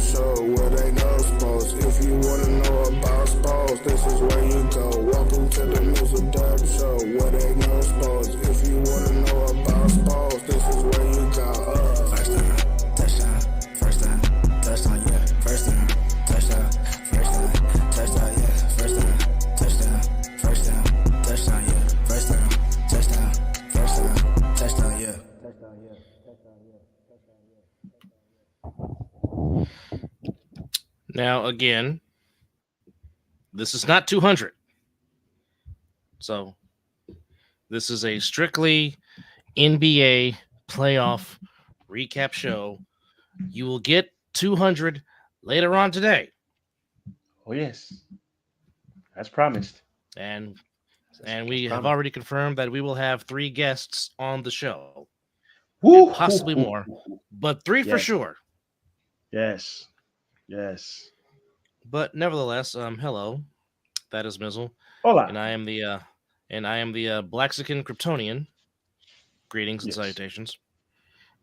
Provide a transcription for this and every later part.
damn show where they know sports. If you wanna know about sports, this is where you go. Welcome to the Mizzle Dub Show where they know sports. If you wanna know about sports, this is where you go. First down, touchdown, first down, touchdown, yeah. First down, touchdown, first down, touchdown, yeah. First down, touchdown, first down, touchdown, yeah. First down, touchdown, first down, touchdown, yeah. Now, again, this is not 200. So, this is a strictly NBA playoff recap show. You will get 200 later on today. Oh, yes. That's promised. And we have already confirmed that we will have 3 guests on the show. Woo, And possibly more, but 3 for sure. Yes. Yes. But nevertheless, hello. That is Mizzle. Hola. And I am the Blaxican Kryptonian. Greetings and salutations.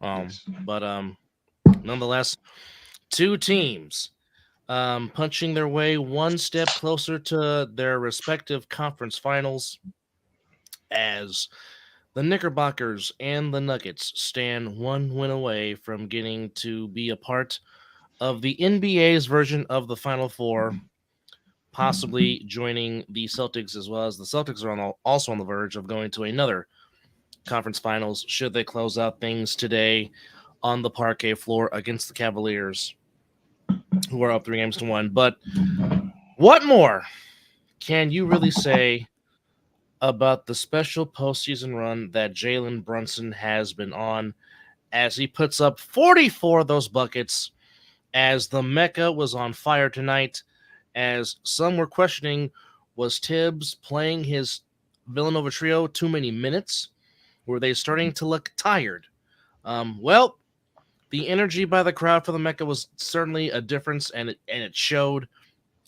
But nonetheless, 2 teams punching their way one step closer to their respective conference finals as the Knickerbockers and the Nuggets stand 1 win away from getting to be a part of the NBA's version of the Final Four, possibly joining the Celtics, as well as the Celtics are also on the verge of going to another conference finals should they close out things today on the parquet floor against the Cavaliers, who are up 3-1. But what more can you really say about the special postseason run that Jalen Brunson has been on as he puts up 44 of those buckets, as the Mecca was on fire tonight, as some were questioning, was Tibbs playing his Villanova trio too many minutes? Were they starting to look tired? Well, the energy by the crowd for the Mecca was certainly a difference, and it showed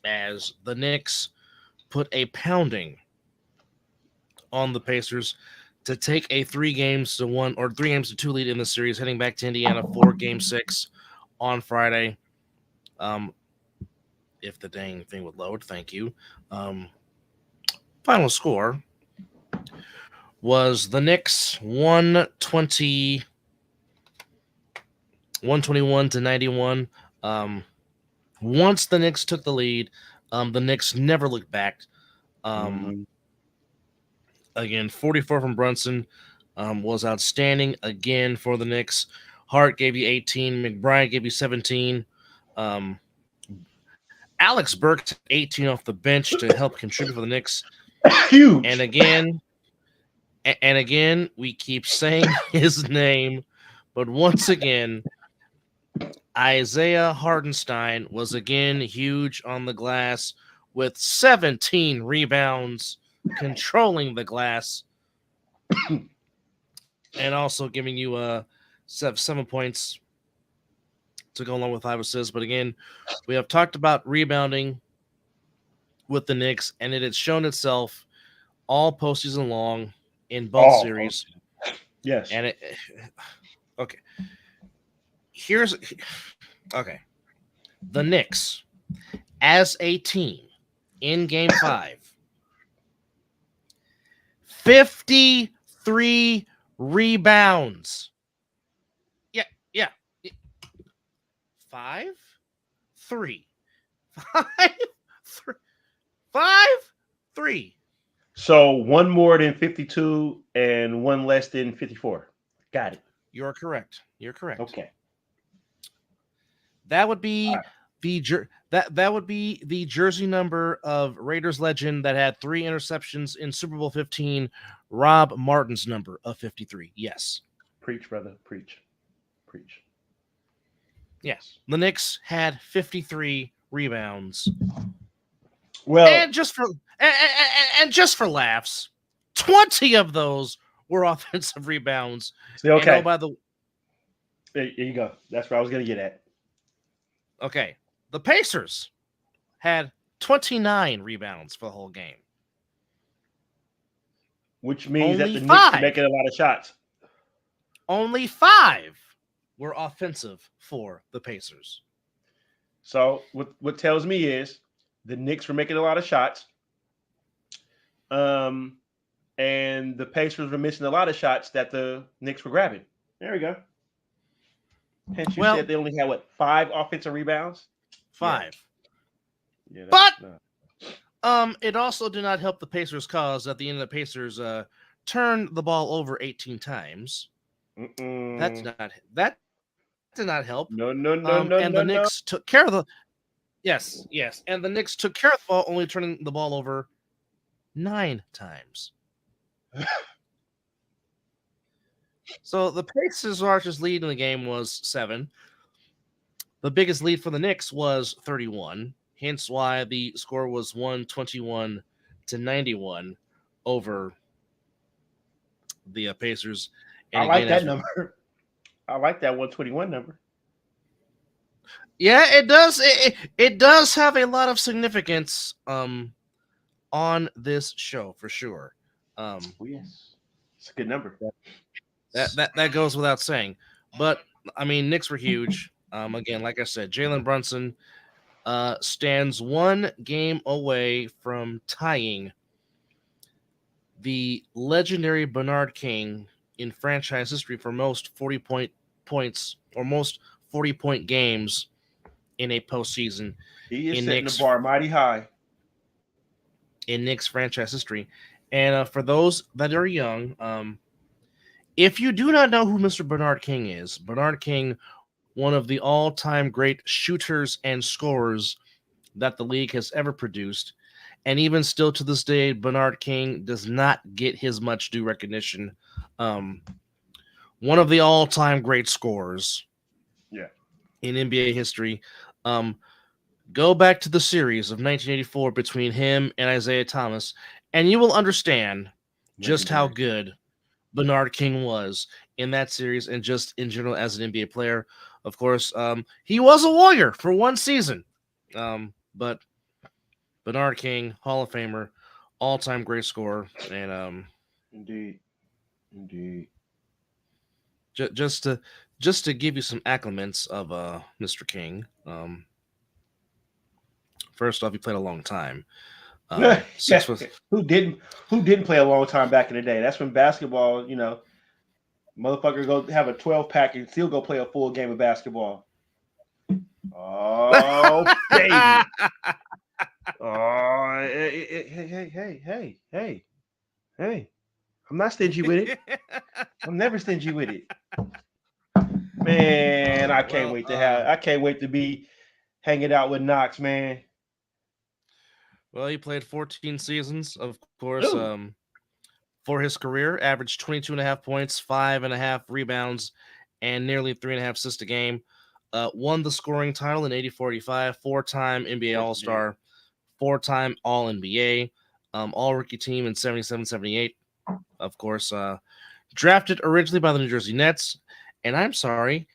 as the Knicks put a pounding on the Pacers to take a 3-1 or 3-2 lead in the series, heading back to Indiana for Game 6 on Friday. If the dang thing would load, thank you. Final score was the Knicks 121 to 91. Once the Knicks took the lead, the Knicks never looked back. Again, 44 from Brunson was outstanding again for the Knicks. Hart gave you 18. McBride gave you 17. Alex Burks 18 off the bench to help contribute for the Knicks. Huge. And again, we keep saying his name, but once again, Isaiah Hartenstein was again huge on the glass with 17 rebounds, controlling the glass, and also giving you 7 points to go along with 5 assists. But again, we have talked about rebounding with the Knicks, and it has shown itself all postseason long in both series. Yes. And the Knicks as a team in Game 5, 53 rebounds. Yeah. 5, 3. 5, 3. So 1 more than 52 and 1 less than 54. Got it. You're correct. Okay. That would be that would be the jersey number of Raiders legend that had 3 interceptions in Super Bowl 15, Rob Martin's number of 53. Yes. Preach, brother. Preach. Yes. The Knicks had 53 rebounds. Well, and just for laughs, 20 of those were offensive rebounds. Okay. And, by the there you go. That's where I was going to get at. Okay. The Pacers had 29 rebounds for the whole game. Which means Only that the 5. Knicks are making a lot of shots. Only 5 were offensive for the Pacers. So what tells me is the Knicks were making a lot of shots. And the Pacers were missing a lot of shots that the Knicks were grabbing. There we go. Hence, you said they only had 5 offensive rebounds? 5. Yeah, but it also did not help the Pacers' cause. At the end, the Pacers turned the ball over 18 times. That did not help. No. And the Knicks took care of the. Yes, and the Knicks took care of the ball, only turning the ball over 9 times. So the Pacers' largest lead in the game was 7. The biggest lead for the Knicks was 31. Hence why the score was 121-91 over the Pacers. And I like that number. I like that 121 number. Yeah, it does. It does have a lot of significance on this show for sure. Yes, it's a good number. That goes without saying. But I mean, Knicks were huge. Again, like I said, Jalen Brunson stands 1 game away from tying the legendary Bernard King in franchise history for most 40-point games in a postseason. He is setting the bar mighty high in Knicks franchise history. And for those that are young, if you do not know who Mr. Bernard King is, Bernard King, one of the all-time great shooters and scorers that the league has ever produced. And even still to this day, Bernard King does not get his much due recognition. One of the all-time great scorers in NBA history. Go back to the series of 1984 between him and Isaiah Thomas, and you will understand just how good Bernard King was in that series and just in general as an NBA player. Of course, he was a Warrior for 1 season. But Bernard King, Hall of Famer, all-time great scorer, and indeed. Just to give you some acclimates of Mr. King. First off, he played a long time. Who didn't play a long time back in the day? That's when basketball, motherfucker go have a 12-pack and still go play a full game of basketball. Oh, baby. Oh, hey. I'm not stingy with it. I'm never stingy with it. Man, I can't wait to be hanging out with Knox, man. Well, he played 14 seasons, of course, for his career, averaged 22.5 points, 5.5 rebounds, and nearly 3.5 assists a game. Won the scoring title in 84-85, 4-time NBA All-Star, 4-time All-NBA, All-Rookie team in 77-78, of course. Drafted originally by the New Jersey Nets, and I'm sorry,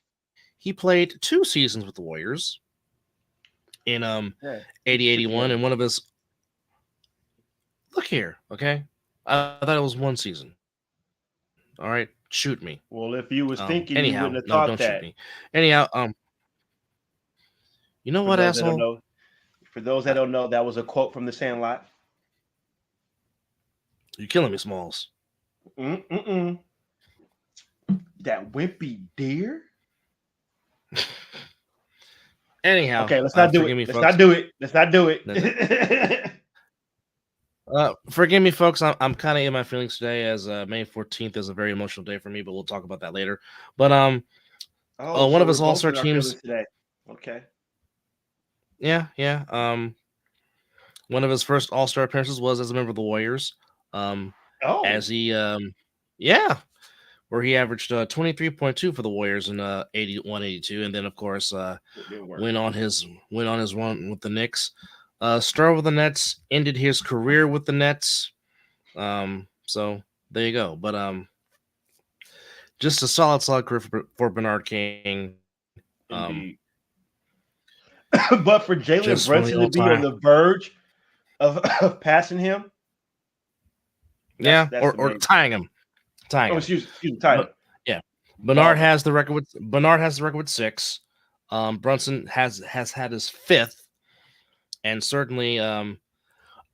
he played 2 seasons with the Warriors in 80-81, and one of his... Look here, okay? I thought it was 1 season. All right, shoot me. Well, if you was thinking, anyhow, you wouldn't have thought don't that. Shoot me. Anyhow, you know what, asshole? For those that don't know, that was a quote from The Sandlot. You're killing me, Smalls. That wimpy deer. Anyhow, okay, let's not do it. Let's not do it. Forgive me, folks. I'm kind of in my feelings today, as May 14th is a very emotional day for me. But we'll talk about that later. But one of his All-Star teams today. Okay. Yeah. One of his first All-Star appearances was as a member of the Warriors. As he, where he averaged 23.2 for the Warriors in 81-82, and then of course went on his run with the Knicks. Started with the Nets, ended his career with the Nets. So there you go. But just a solid career for Bernard King. But for Jalen Brunson to be on the verge of passing him, that's or tying him. Excuse me, tying him. Yeah, Bernard has the record with 6. Brunson has had his 5th, and certainly,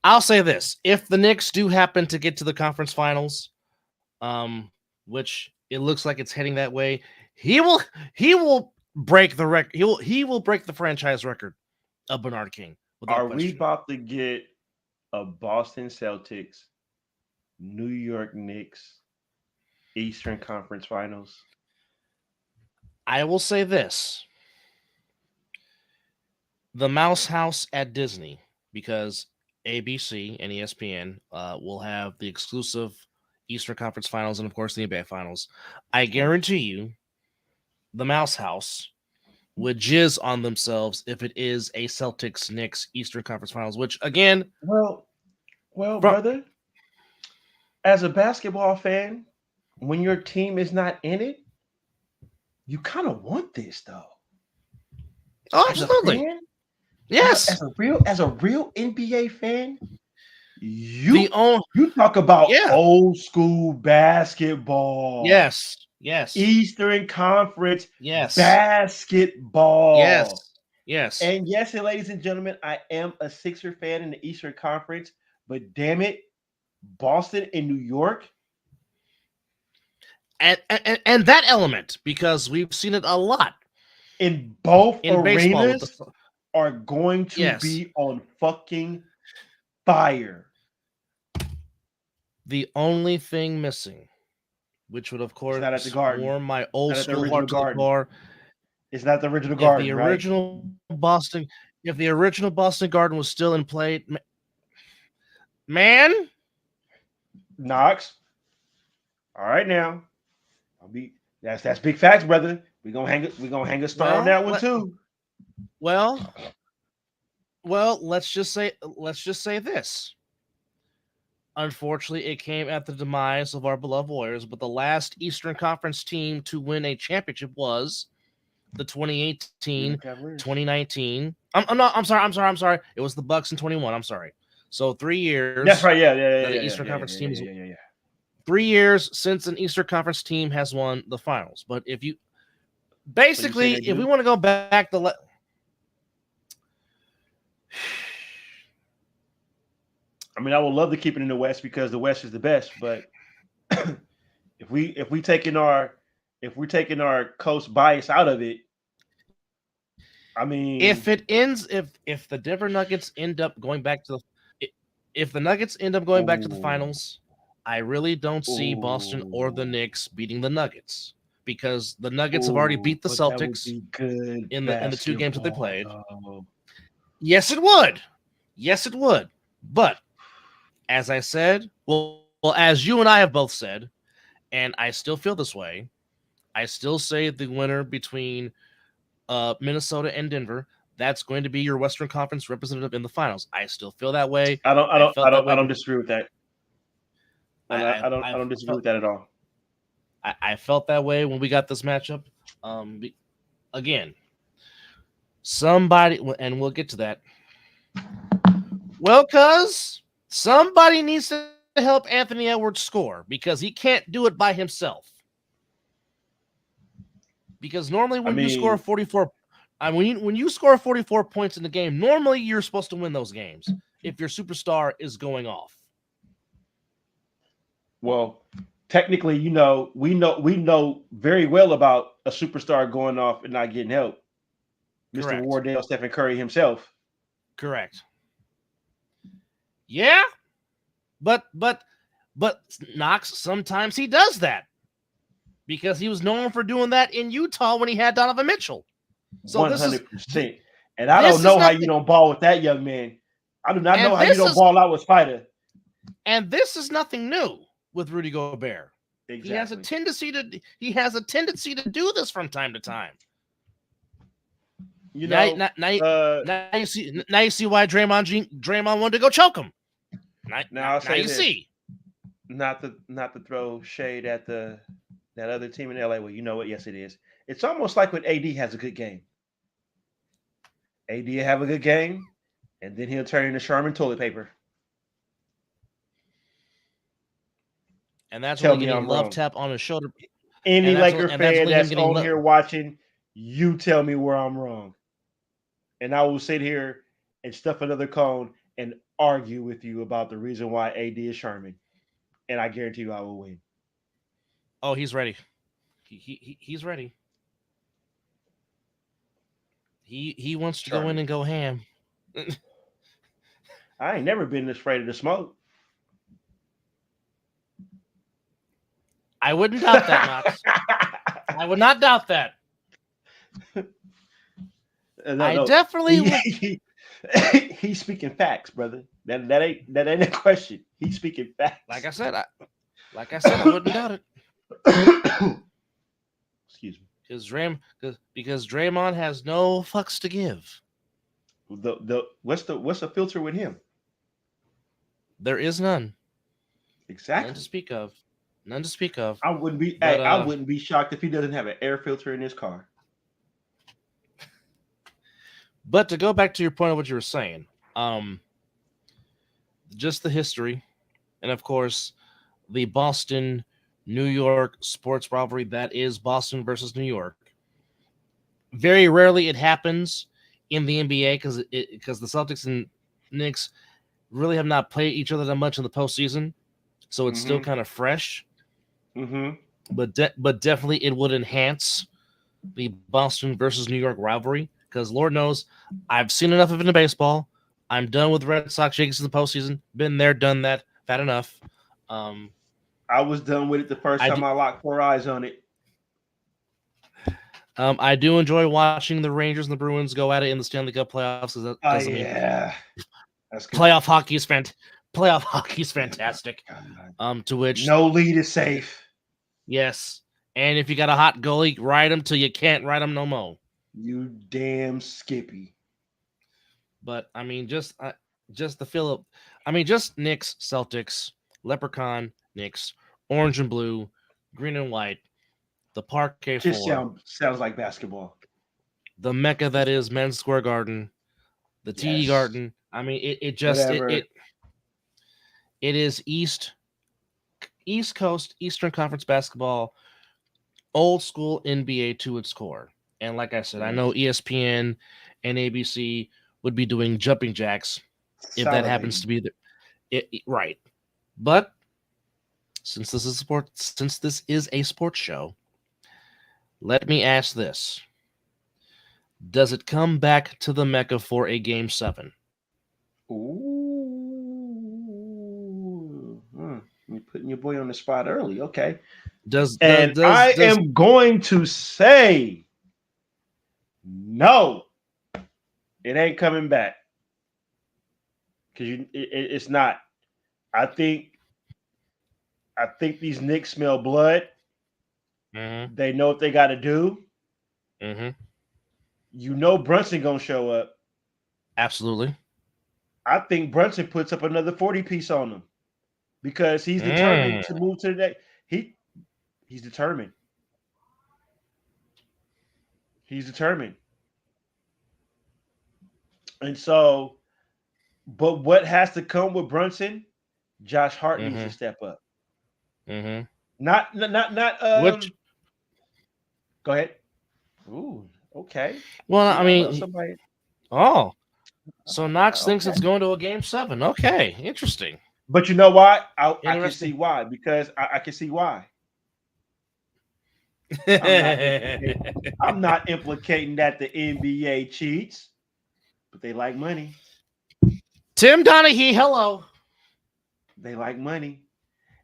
I'll say this: if the Knicks do happen to get to the conference finals, which it looks like it's heading that way, he will break the record. He will break the franchise record of Bernard King. Are we about to get a Boston Celtics, New York Knicks, Eastern Conference Finals? I will say this: the Mouse House at Disney, because ABC and ESPN will have the exclusive Eastern Conference Finals and, of course, the NBA Finals. I guarantee you the Mouse House would jizz on themselves if it is a Celtics Knicks Eastern Conference Finals, which, again... Well, brother, as a basketball fan, when your team is not in it, you kind of want this, though. Oh, absolutely. Yes. As a real NBA fan, you talk about old school basketball. Yes. Eastern Conference basketball. Yes. And yes, ladies and gentlemen, I am a Sixer fan in the Eastern Conference, but damn it, Boston and New York. And that element, because we've seen it a lot. In both in arenas baseball, are going to be on fucking fire. The only thing missing, which would, of course, warm my old school heart to the core. It's not the original Garden. If the original Boston Garden was still in play, man, Knox. All right, now, that's big facts, brother. We're gonna hang a star on that one too. Well, let's just say this. Unfortunately, it came at the demise of our beloved Warriors, but the last Eastern Conference team to win a championship was the 2018-2019. I'm sorry. It was the Bucks in 21. I'm sorry. So 3 years. That's right. Yeah. The Eastern Conference teams. 3 years since an Eastern Conference team has won the finals. But if you basically, if we want to go back I mean, I would love to keep it in the West because the West is the best. But if we're taking our coast bias out of it, I mean, if the Denver Nuggets end up going back to the finals, I really don't see Boston or the Knicks beating the Nuggets, because the Nuggets have already beat the Celtics in the 2 games that they played. Yes, it would. But as I said, well, as you and I have both said, and I still feel this way, I still say the winner between Minnesota and Denver, that's going to be your Western Conference representative in the finals. I still feel that way. I don't disagree with that. I don't disagree with that at all. I felt that way when we got this matchup. Again, somebody, and we'll get to that. Well, cuz somebody needs to help Anthony Edwards score, because he can't do it by himself. Because normally when you score 44, when you score 44 points in the game, normally you're supposed to win those games if your superstar is going off. Well, technically, we know very well about a superstar going off and not getting help. Correct. Mr. Wardell, Stephen Curry himself. Correct. Yeah, but Knox, sometimes he does that, because he was known for doing that in Utah when he had Donovan Mitchell. So 100%. And I don't know how you don't ball with that young man. I do not know how you don't ball out with Spider. And this is nothing new with Rudy Gobert. Exactly. He has a tendency to do this from time to time. Now you see why Draymond wanted to go choke him. Now you see. Not to throw shade at that other team in LA. Well, you know what? Yes, it is. It's almost like when AD has a good game. AD will have a good game, and then he'll turn into Charmin toilet paper. And that's when getting love tap on his shoulder. Any Laker fan that's on here watching, You tell me where I'm wrong, and I will sit here and stuff another cone and argue with you about the reason why AD is Sherman, and I guarantee you I will win. Oh, he's ready. He's ready. He wants to go in Sherman. and go ham. I ain't never been this afraid of the smoke. I wouldn't doubt that, Knox. I would not doubt that. I definitely would. He's speaking facts, brother. That ain't a question. He's speaking facts. Like I said, I wouldn't doubt it. Excuse me. Because Draymond has no fucks to give. What's the filter with him? There is none. Exactly. None to speak of. None to speak of. I wouldn't be. But, I wouldn't be shocked if he doesn't have an air filter in his car. But to go back to your point of what you were saying, just the history, and of course, the Boston, New York sports rivalry that is Boston versus New York. Very rarely it happens in the NBA because the Celtics and Knicks really have not played each other that much in the postseason, so it's still kind of fresh. Mm-hmm. But definitely it would enhance the Boston versus New York rivalry because Lord knows I've seen enough of it in baseball. I'm done with Red Sox Yankees in the postseason. Been there, done that. Had enough. I was done with it the first time I locked 4 eyes on it. I do enjoy watching the Rangers and the Bruins go at it in the Stanley Cup playoffs. That's good. Playoff hockey is fantastic. To which no lead is safe. Yes, and if you got a hot goalie, ride him till you can't ride him no more. You damn Skippy. But I mean, just the feel of, I mean, just Knicks, Celtics, Leprechaun, Knicks, orange and blue, green and white, the parquet floor. Sounds like basketball. The mecca that is Men's Square Garden, the TD Garden. I mean, it is East Coast, Eastern Conference basketball, old school NBA to its core. And like I said, I know ESPN and ABC would be doing jumping jacks if that happens to be right. But since this is a sports show, let me ask this. Does it come back to the Mecca for a Game 7? Ooh. You're putting your boy on the spot early. Okay. I am going to say no. It ain't coming back. Because it's not. I think these Knicks smell blood. Mm-hmm. They know what they got to do. Mm-hmm. You know Brunson gonna show up. Absolutely. I think Brunson puts up another 40 piece on them because he's determined to move to the next. He's determined. He's determined. And so, but what has to come with Brunson? Josh Hart needs to step up. Mm-hmm. Not. Which? Go ahead. Ooh. Okay. Well, I mean, somebody. Oh, so Knox thinks it's going to a Game 7. Okay, interesting. But you know why? I can see why because I can see why. I'm not implicating that the NBA cheats, but they like money. Tim Donaghy, hello. They like money.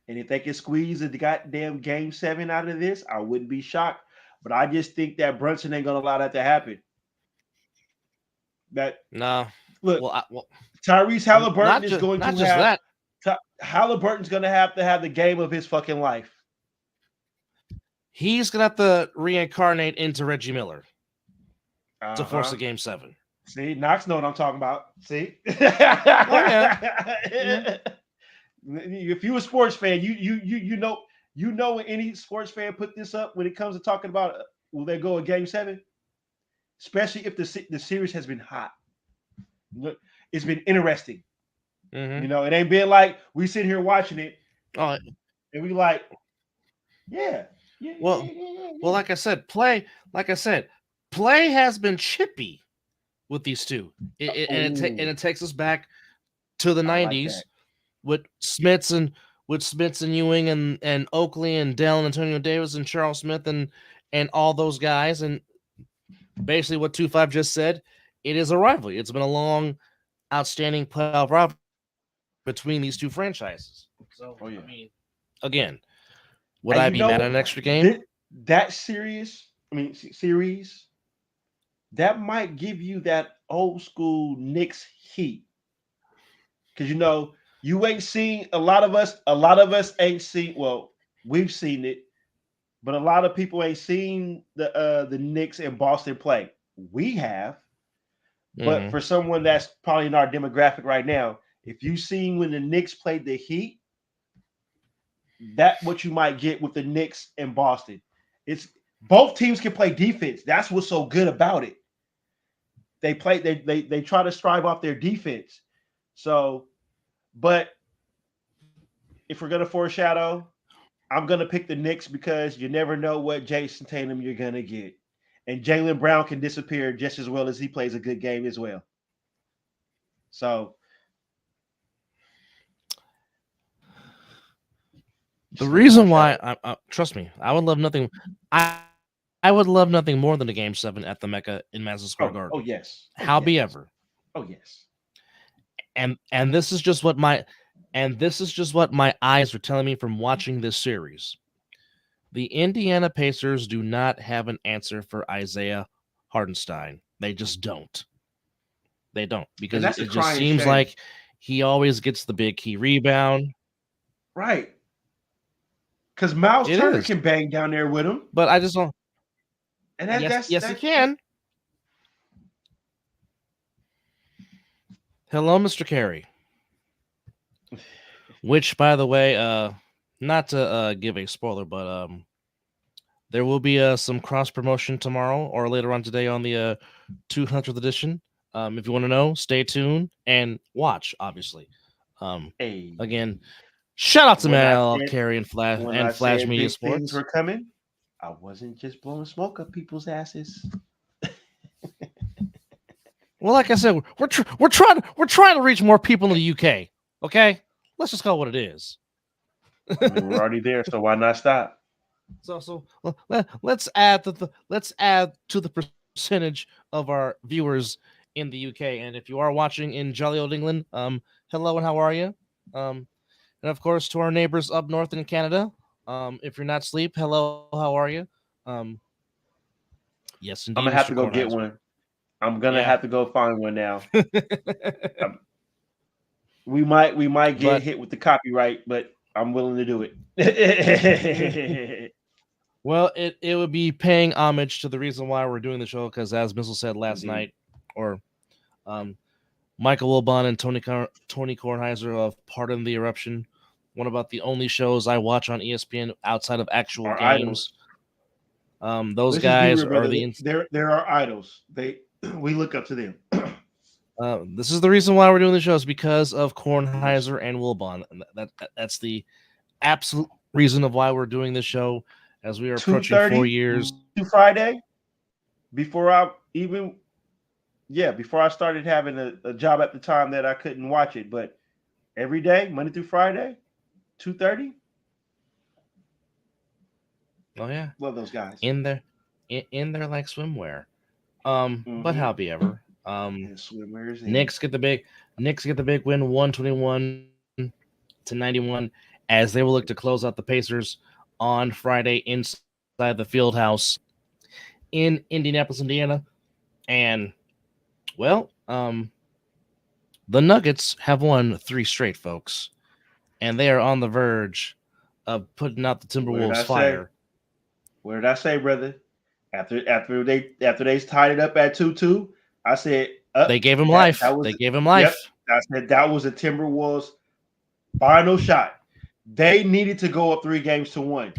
And if they can squeeze a goddamn Game 7 out of this, I wouldn't be shocked. But I just think that Brunson ain't going to allow that to happen. No. Look, Tyrese Halliburton is going to have that. Halliburton's going to have the game of his fucking life. He's going to have to reincarnate into Reggie Miller to force a Game 7. See, Knox know what I'm talking about. See? If you're a sports fan, you know when any sports fan put this up when it comes to talking about will they go a Game 7? Especially if the series has been hot. Look, it's been interesting. Mm-hmm. You know, it ain't been like we sit here watching it and we like, Well, like I said, play has been chippy with these two, and it takes us back to the '90s like with Smits and Ewing and Oakley and Dell and Antonio Davis and Charles Smith and all those guys, and basically what 2-5 just said. It is a rivalry. It's been a long, outstanding playoff rivalry between these two franchises. So, I mean, again, would I be mad at an extra game? That series, that might give you that old school Knicks heat. Because you ain't seen a lot of us ain't seen, well, we've seen it, but a lot of people ain't seen the Knicks in Boston play. We have. But for someone that's probably in our demographic right now, if you've seen when the Knicks played the Heat, that's what you might get with the Knicks in Boston. It's both teams can play defense. That's what's so good about it. They try to strive off their defense. So, but if we're gonna foreshadow, I'm gonna pick the Knicks because you never know what Jason Tatum you're gonna get. And Jaylen Brown can disappear just as well as he plays a good game as well. So the reason why, trust me, I would love nothing. I would love nothing more than a Game 7 at the Mecca in Madison Square Garden. Oh yes. However. Oh yes. And this is just what my eyes are telling me from watching this series. The Indiana Pacers do not have an answer for Isaiah Hartenstein. They just don't. They don't, because it just seems like he always gets the big key rebound. Right. Because Miles Turner can bang down there with him. But I just don't. And yes, he can. Hello, Mr. Carey. Which, by the way, not to give a spoiler, but there will be some cross promotion tomorrow or later on today on the 200th edition. If you want to know, stay tuned and watch. Obviously, again, shout out to Mel Carey and Flash Media Sports. Things were coming. I wasn't just blowing smoke up people's asses. Well, like I said, we're trying to reach more people in the UK. Okay, let's just call it what it is. I mean, we're already there, so why not stop? So let's add to the percentage of our viewers in the UK. And if you are watching in jolly old England, hello and how are you? And of course to our neighbors up north in Canada, if you're not asleep, hello, how are you? Yes, indeed. I'm gonna have to go get one. I'm gonna have to go find one now. We might get hit with the copyright, but I'm willing to do it. Well, it would be paying homage to the reason why we're doing the show, because as Mizzle said last night, or Michael Wilbon and Tony Kornheiser of Pardon the Eruption, one about the only shows I watch on ESPN outside of actual games. Those guys are they're our idols. We look up to them. This is the reason why we're doing the show, is because of Kornheiser and Wilbon. That's the absolute reason of why we're doing this show, as we are approaching 4 years. Friday, before I started having a job at the time that I couldn't watch it, but every day, Monday through Friday, 2:30. Oh yeah, love those guys in there like swimwear. But however, Knicks get the big win, 121-91, as they will look to close out the Pacers on Friday inside the Fieldhouse in Indianapolis, Indiana. And well, the Nuggets have won 3 straight, folks, and they are on the verge of putting out the Timberwolves fire. What did I say, brother? After they tied it up at 2-2, I said they gave him life. They gave him life. Yep, I said that was a Timberwolves final shot. They needed to go up 3-1.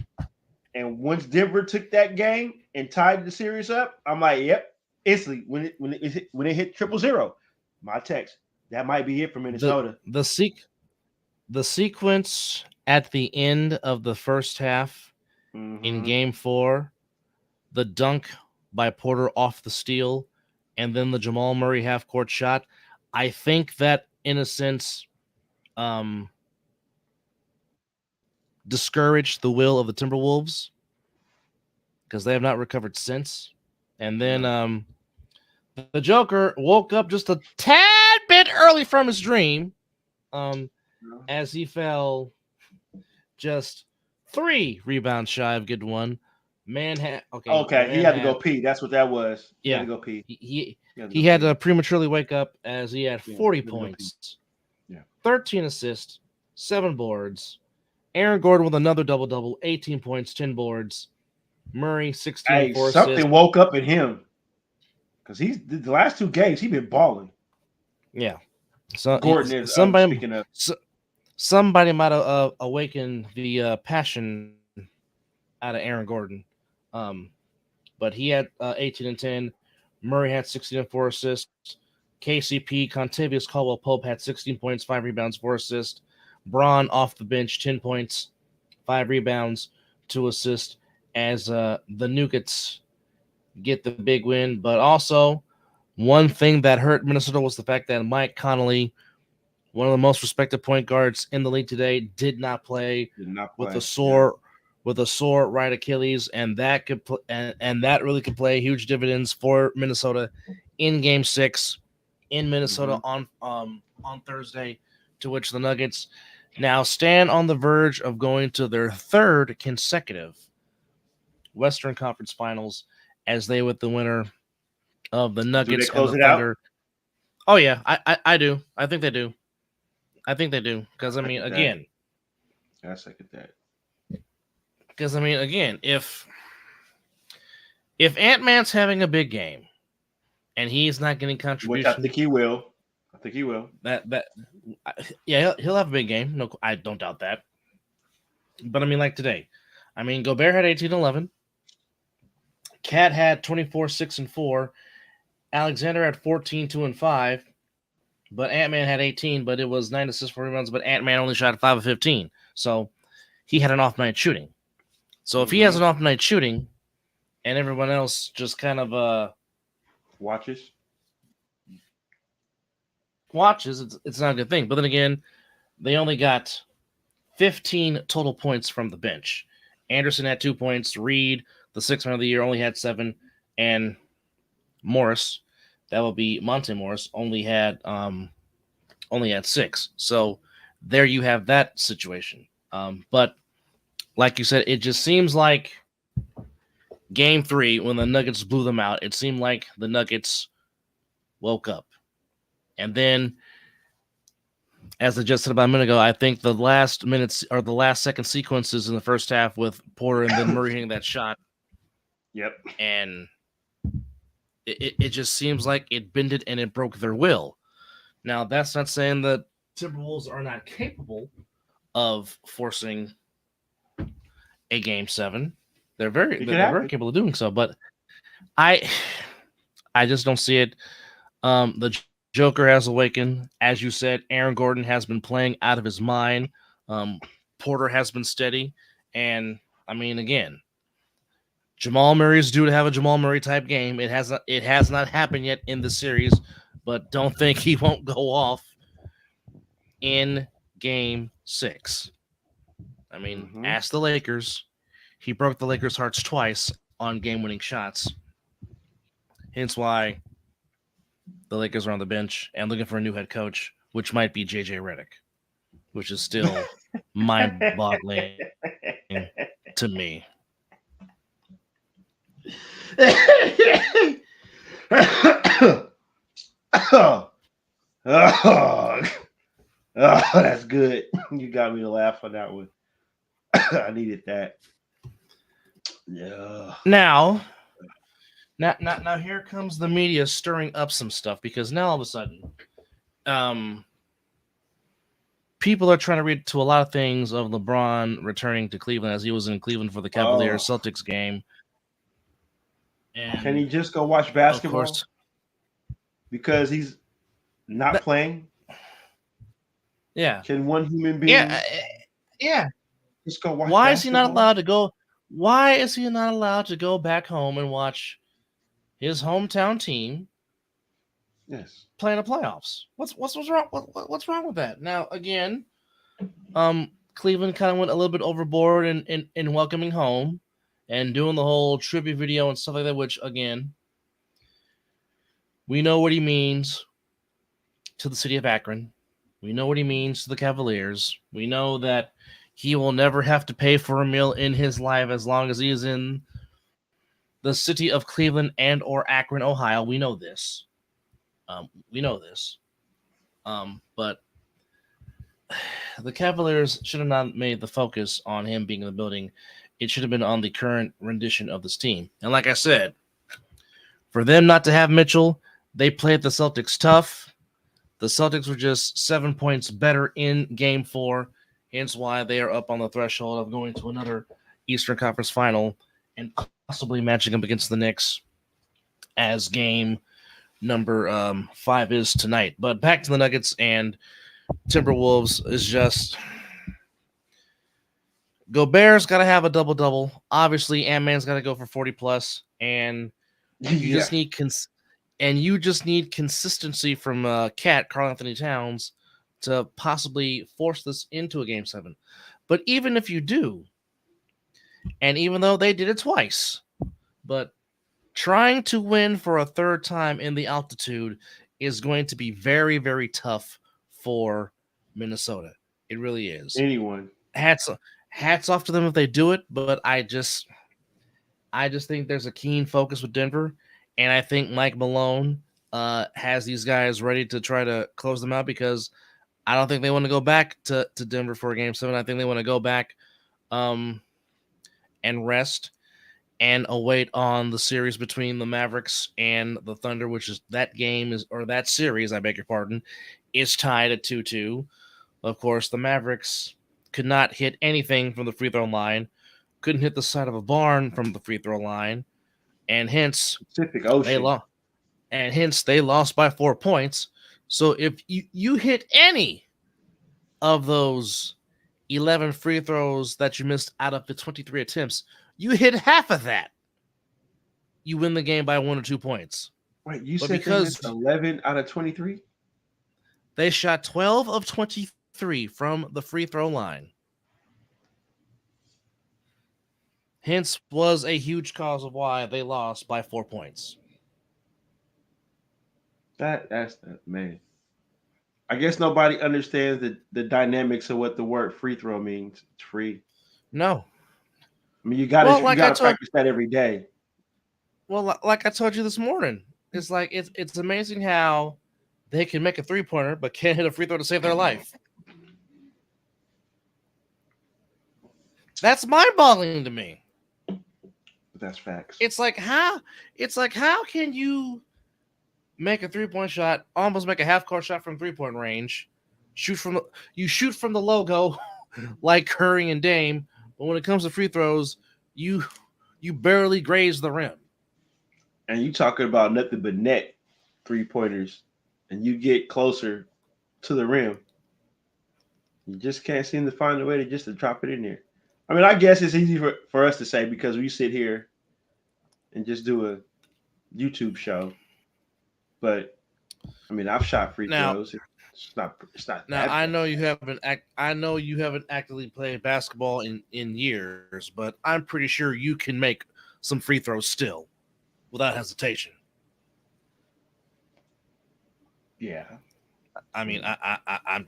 And once Denver took that game and tied the series up, I'm like, yep, instantly when it hit 000, my text, that might be it for Minnesota. The sequence at the end of the first half in Game 4, the dunk by Porter off the steal, and then the Jamal Murray half-court shot. I think that, in a sense, discouraged the will of the Timberwolves because they have not recovered since. And then the Joker woke up just a tad bit early from his dream as he fell just 3 rebounds shy of getting one. Okay, he had to go pee. That's what that was. He had to go pee. He had to prematurely wake up as he had 40 points, 13 assists, 7 boards. Aaron Gordon with another double-double, 18 points, 10 boards. Murray, 16 4 something assists. Woke up in him because he's the last 2 games he's been balling. Yeah. So Gordon is speaking of. Somebody might have awakened the passion out of Aaron Gordon. But he had 18 and 10. Murray had 16 and 4 assists. KCP, Contavious Caldwell-Pope had 16 points, 5 rebounds, 4 assists. Braun off the bench, 10 points, 5 rebounds, 2 assists as the Nuggets get the big win. But also, one thing that hurt Minnesota was the fact that Mike Conley, one of the most respected point guards in the league today, did not play with a sore right Achilles, and that could and that really could play huge dividends for Minnesota in Game 6 in Minnesota on Thursday, to which the Nuggets now stand on the verge of going to their 3rd consecutive Western Conference Finals as they with the winner of the Nuggets and the Thunder. Out? Oh yeah, I do. I think they do. Because I mean, again, I second that. Because I mean, again, if Ant-Man's having a big game and he's not getting contribution, which I think he will. He'll have a big game. No, I don't doubt that. But I mean, like today, I mean, Gobert had 18-11. Cat had 24, 6 and 4. Alexander had 14, 2 and 5. But Ant-Man had 18, but it was 9 assists, 4 rebounds. But Ant-Man only shot 5 of 15, so he had an off night shooting. So if he has an off night shooting, and everyone else just kind of watches, it's not a good thing. But then again, they only got 15 total points from the bench. Anderson had 2 points. Reed, the 6th man of the year, only had 7, and Morris, that will be Monte Morris, only had 6. So there you have that situation. But like you said, it just seems like Game 3, when the Nuggets blew them out, it seemed like the Nuggets woke up. And then, as I just said about a minute ago, I think the last minutes or the last second sequences in the first half with Porter and then Murray hitting that shot. Yep. And it just seems like it bended and it broke their will. Now, that's not saying the Timberwolves are not capable of forcing a Game 7. They're very capable of doing so, but I just don't see it. The Joker has awakened. As you said, Aaron Gordon has been playing out of his mind. Porter has been steady. And, I mean, again, Jamal Murray is due to have a Jamal Murray type game. It has not happened yet in the series, but don't think he won't go off in Game 6. I mean, ask the Lakers. He broke the Lakers' hearts twice on game-winning shots. Hence why the Lakers are on the bench and looking for a new head coach, which might be J.J. Redick, which is still mind-boggling to me. That's good. You got me to laugh on that one. I needed that. Yeah. Now here comes the media stirring up some stuff, because now all of a sudden, people are trying to read to a lot of things of LeBron returning to Cleveland, as he was in Cleveland for the Cavaliers Celtics game. And can he just go watch basketball? Of course. Because he's not playing? Yeah. Can one human being? Yeah. Just go watch. Why is he not allowed to go? Why is he not allowed to go back home and watch his hometown team playing the playoffs. What's wrong? What's wrong with that? Now again, Cleveland kind of went a little bit overboard in welcoming home and doing the whole tribute video and stuff like that. Which again, we know what he means to the city of Akron. We know what he means to the Cavaliers. We know that he will never have to pay for a meal in his life as long as he is in the city of Cleveland and or Akron, Ohio. We know this. But the Cavaliers should have not made the focus on him being in the building. It should have been on the current rendition of this team. And like I said, for them not to have Mitchell, they played the Celtics tough. The Celtics were just 7 points better in Game 4, hence why they are up on the threshold of going to another Eastern Conference final and possibly matching up against the Knicks as game number 5 is tonight. But back to the Nuggets and Timberwolves is just Gobert's got to have a double-double. Obviously, Ant-Man's got to go for 40+, and you just need consistency from Cat, Karl Anthony Towns, to possibly force this into a Game 7. But even if you do, and even though they did it twice, but trying to win for a third time in the altitude is going to be very, very tough for Minnesota. It really is. Anyone. Hats off to them if they do it, but I just think there's a keen focus with Denver. And I think Mike Malone has these guys ready to try to close them out because I don't think they want to go back to Denver for a Game 7. I think they want to go back and rest and await on the series between the Mavericks and the Thunder, which is that series, I beg your pardon, is tied at 2-2. Of course, the Mavericks could not hit anything from the free throw line, couldn't hit the side of a barn from the free throw line. And hence, they lost by 4 points. So if you hit any of those 11 free throws that you missed out of the 23 attempts, you hit half of that, you win the game by 1 or 2 points. Wait, you said they missed 11 out of 23? They shot 12 of 23 from the free throw line. Hence was a huge cause of why they lost by 4 points. That's man. I guess nobody understands the dynamics of what the word free throw means. It's free. No. I mean, you gotta practice that every day. Well, like I told you this morning, it's like it's amazing how they can make a 3-pointer but can't hit a free throw to save their life. That's mind-boggling to me. That's facts. It's like how can you make a 3-point shot, almost make a half-court shot from 3-point range, shoot from the logo like Curry and Dame, but when it comes to free throws, you barely graze the rim. And you talking about nothing but net 3-pointers, and you get closer to the rim, you just can't seem to find a way to drop it in there. I mean, I guess it's easy for us to say because we sit here and just do a YouTube show. But I mean, I've shot free throws. It's not. Now I know you haven't actively played basketball in years, but I'm pretty sure you can make some free throws still, without hesitation. Yeah. I mean, I'm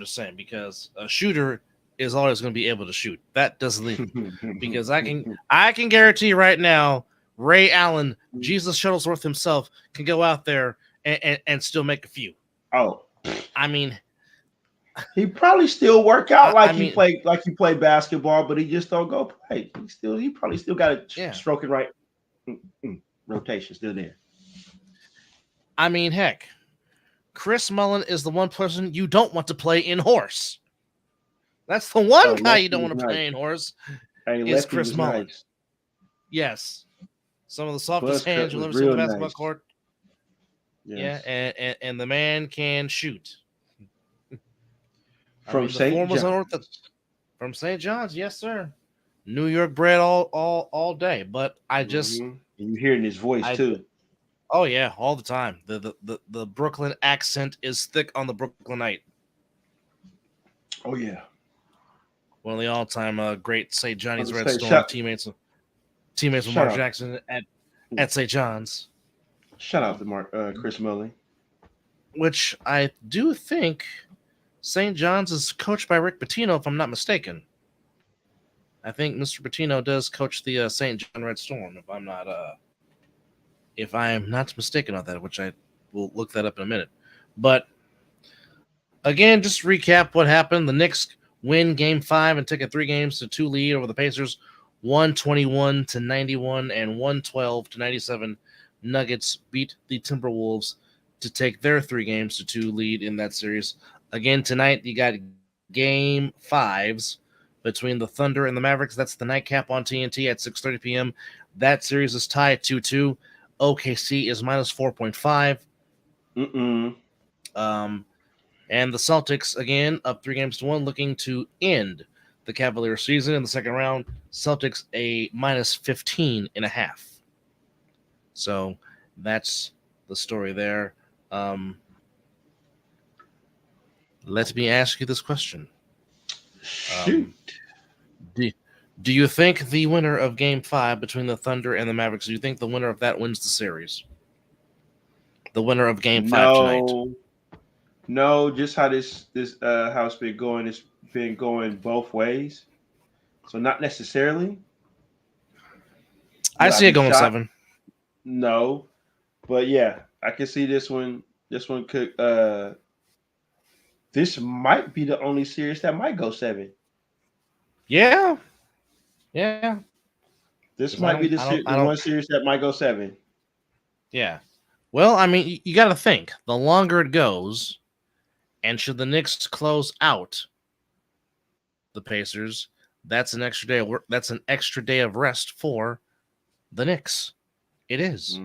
just saying because a shooter is always going to be able to shoot. That doesn't leave because I can guarantee you right now, Ray Allen, Jesus Shuttlesworth himself, can go out there and still make a few. Oh, I mean, he probably still work out he played basketball, but he just don't go play. He probably still got a stroking right rotation still there. I mean, heck, Chris Mullin is the one person you don't want to play in horse. That's the one guy you don't want to play in horse. Is Chris Mullin. Nice. Yes. Some of the softest hands you'll ever see on the basketball court. Yes. Yeah, and the man can shoot. From St. John's. From St. John's, yes, sir. New York bred all day. But I just and you're hearing his voice too. Oh yeah, all the time. The Brooklyn accent is thick on the Brooklynite. Oh yeah. One of the all-time great St. I Johnny's was Red say Storm teammates with shout Mark out Jackson at St. John's, shout out to Mark Chris Mulley. which I do think St. John's is coached by Rick Pitino, if I'm not mistaken. I think Mr. Pitino does coach the St. John Red Storm, if I am not mistaken on that, which I will look that up in a minute. But again, just to recap what happened. The Knicks win Game 5 and take a 3-2 lead over the Pacers, 121-91 and 112-97. Nuggets beat the Timberwolves to take their 3-2 lead in that series. Again, tonight you got Game 5s between the Thunder and the Mavericks. That's the nightcap on TNT at 6:30 p.m. That series is tied 2-2. OKC is minus 4.5. And the Celtics, again, up 3-1, looking to end the Cavaliers season in the second round. Celtics a minus 15.5. So that's the story there. Let me ask you this question. Shoot. Do you think the winner of Game 5 between the Thunder and the Mavericks, do you think the winner of that wins the series? The winner of Game 5 tonight? No, just how this how it's been going. It's been going both ways, so not necessarily. I see it going 7. No, but yeah, I can see this one. This one could. This might be the only series that might go 7. Yeah. This might be the one series that might go 7. Yeah. Well, I mean, you got to think. The longer it goes, and should the Knicks close out the Pacers, that's an extra day. That's an extra day of rest for the Knicks. It is,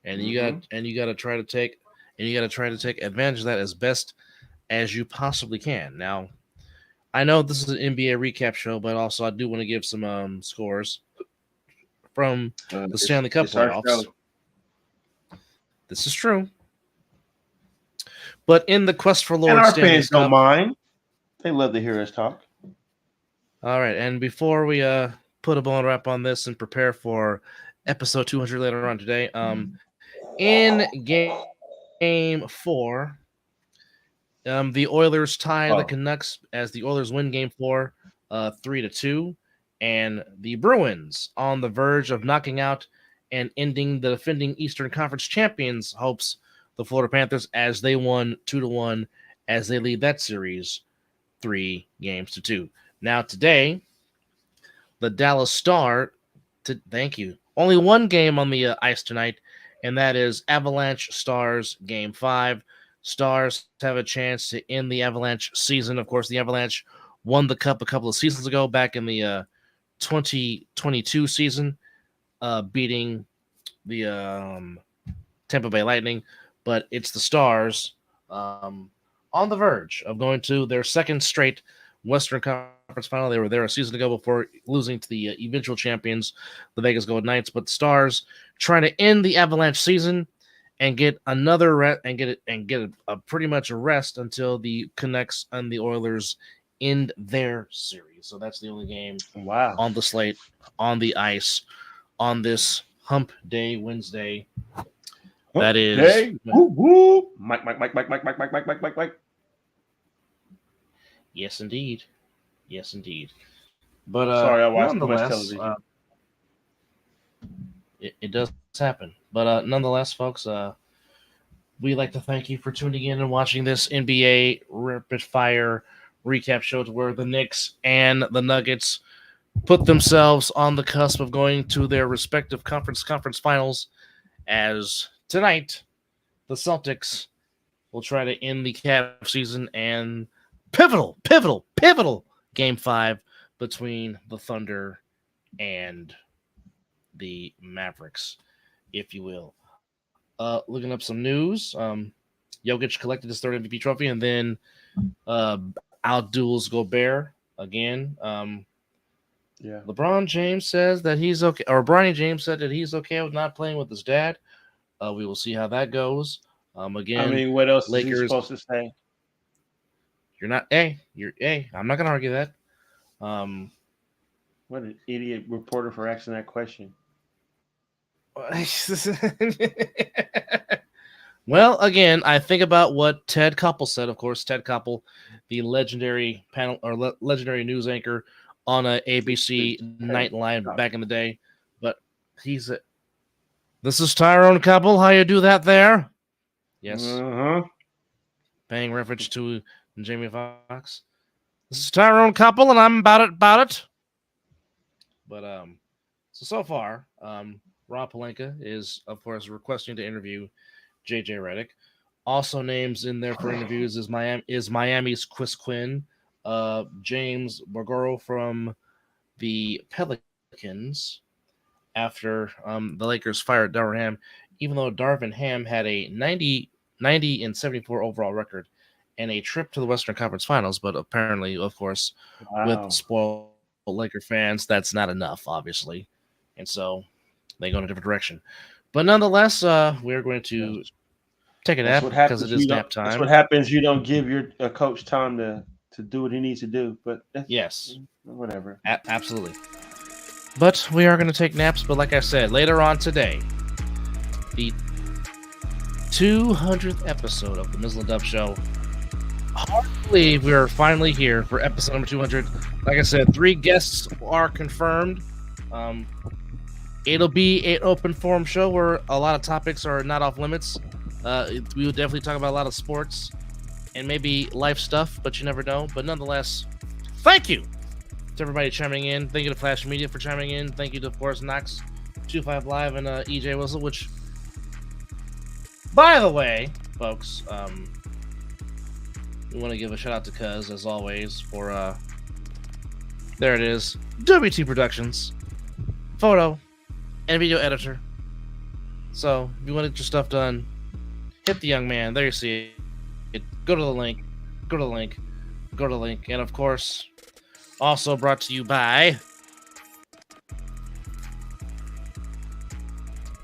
and you got to try to take advantage of that as best as you possibly can. Now, I know this is an NBA recap show, but also I do want to give some scores from the Stanley Cup playoffs. This is true. But in the quest for Lord, and our Stanley fans Cup, don't mind. They love to hear us talk. All right, and before we put a bone wrap on this and prepare for episode 200 later on today, in game 4, the Oilers tie the Canucks as the Oilers win game 4, 3-2, and the Bruins on the verge of knocking out and ending the defending Eastern Conference champions' hopes, the Florida Panthers, as they won 2-1 as they lead that series 3-2. Now today, the Dallas Star, thank you, only one game on the ice tonight, and that is Avalanche Stars Game 5. Stars have a chance to end the Avalanche season. Of course, the Avalanche won the Cup a couple of seasons ago, back in the 2022 season, beating the Tampa Bay Lightning. But it's the Stars on the verge of going to their second straight Western Conference final. They were there a season ago before losing to the eventual champions, the Vegas Golden Knights. But the Stars trying to end the Avalanche season and get another get a pretty much a rest until the Canucks and the Oilers end their series. So that's the only game on the slate, on the ice, on this Hump Day Wednesday. That is Day. Woo, woo. Mike. Yes, indeed. But sorry, I watched too much television. It does happen. But nonetheless, folks, we'd like to thank you for tuning in and watching this NBA Rapid Fire recap show, to where the Knicks and the Nuggets put themselves on the cusp of going to their respective conference finals, as tonight the Celtics will try to end the Cavs season, and pivotal Game 5 between the Thunder and the Mavericks, if you will. Looking up some news, Jokic collected his third MVP trophy, and then outduels Gobert again. LeBron James says that he's okay, or Bronny James said that he's okay with not playing with his dad. We will see how that goes. Again, I mean, what else is he Lakers. supposed to say? You're not. Hey, you're. Hey, I'm not gonna argue that. What an idiot reporter for asking that question. Well, again, I think about what Ted Koppel said. Of course, Ted Koppel, the legendary panel or legendary news anchor on a ABC Nightline back in the day. But he's a, this is Tyrone Koppel. How you do that there? Yes. Paying reference to Jamie Foxx. This is Tyrone Koppel, and I'm about it. But so far, Rob Pelinka is, of course, requesting to interview JJ Redick. Also names in there for interviews is Miami's Chris Quinn, James Borgoro from the Pelicans after the Lakers fired Darvin Ham, even though Darvin Ham had a 90 and 74 overall record and a trip to the Western Conference Finals, but apparently, of course, with spoiled Laker fans, that's not enough, obviously. And so they go in a different direction. But nonetheless, we're going to take a nap because it is nap time. That's what happens. You don't give your coach time to do what he needs to do. But yes, whatever. Absolutely. But we are going to take naps. But like I said, later on today, the 200th episode of the Mizzle and Dub Show. Hard to believe we are finally here for episode number 200. Like I said, 3 guests are confirmed. It'll be an open forum show where a lot of topics are not off limits. We will definitely talk about a lot of sports and maybe life stuff, but you never know. But nonetheless, thank you to everybody chiming in. Thank you to Flash Media for chiming in. Thank you to, of course, Knox 25 Live and EJ Whistle, which, by the way, folks, we want to give a shout out to Cuz, as always, for, there it is, WT Productions, photo and video editor. So, if you want to get your stuff done, hit the young man. There you see it. Go to the link. And, of course, also brought to you by...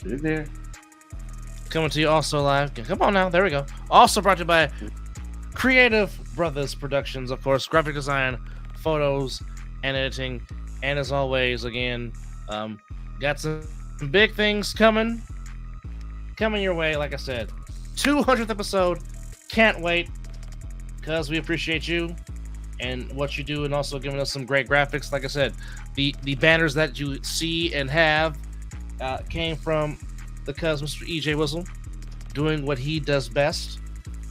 Is it there? Coming to you also live. Come on now. There we go. Also brought to you by Creative Brothers Productions, of course. Graphic design, photos, and editing. And as always, again, got some big things coming your way. Like I said, 200th episode. Can't wait, because we appreciate you and what you do, and also giving us some great graphics. Like I said, the banners that you see and have came from the cuz Mr. EJ Whistle, doing what he does best.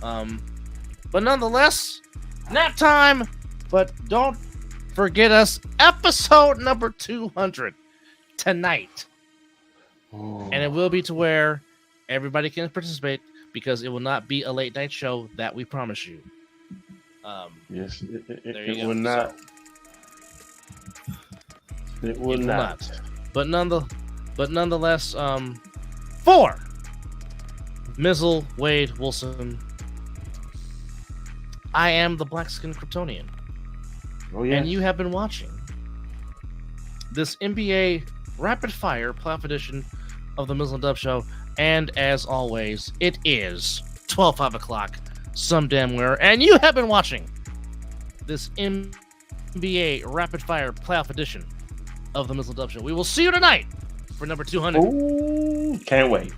But nonetheless, nap time. But don't forget us, episode number 200 tonight. And it will be to where everybody can participate, because it will not be a late night show, that we promise you. Yes, it will not. It will not. But nonetheless, for Mizzle, Wade, Wilson, I am the Black Skin Kryptonian. Oh yeah. And you have been watching this NBA Rapid Fire Playoff Edition of the Mizzle and Dub Show. And as always, it is 5 o'clock, some damn where. And you have been watching this NBA Rapid Fire Playoff Edition of the Mizzle and Dub Show. We will see you tonight for number 200. Ooh, can't wait.